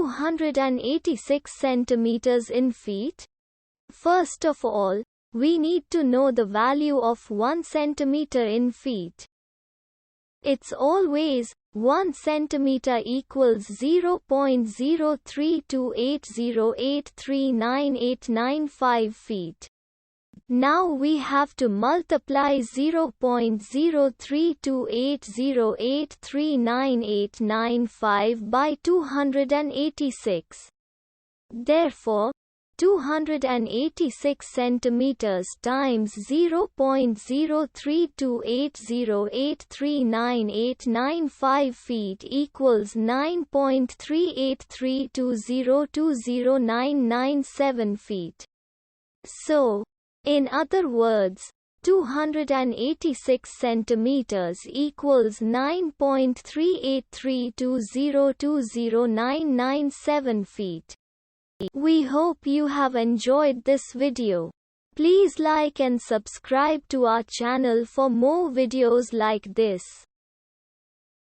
286 centimeters in feet? First of all, we need to know the value of 1 centimeter in feet. It's always 1 centimeter equals 0.03280839895 feet. Now we have to multiply 0.03280839895 by 286. Therefore, 286 centimeters times 0.03280839895 feet equals 9.3832020997 feet. So, in other words, 286 centimeters equals 9.3832020997 feet. We hope you have enjoyed this video. Please like and subscribe to our channel for more videos like this.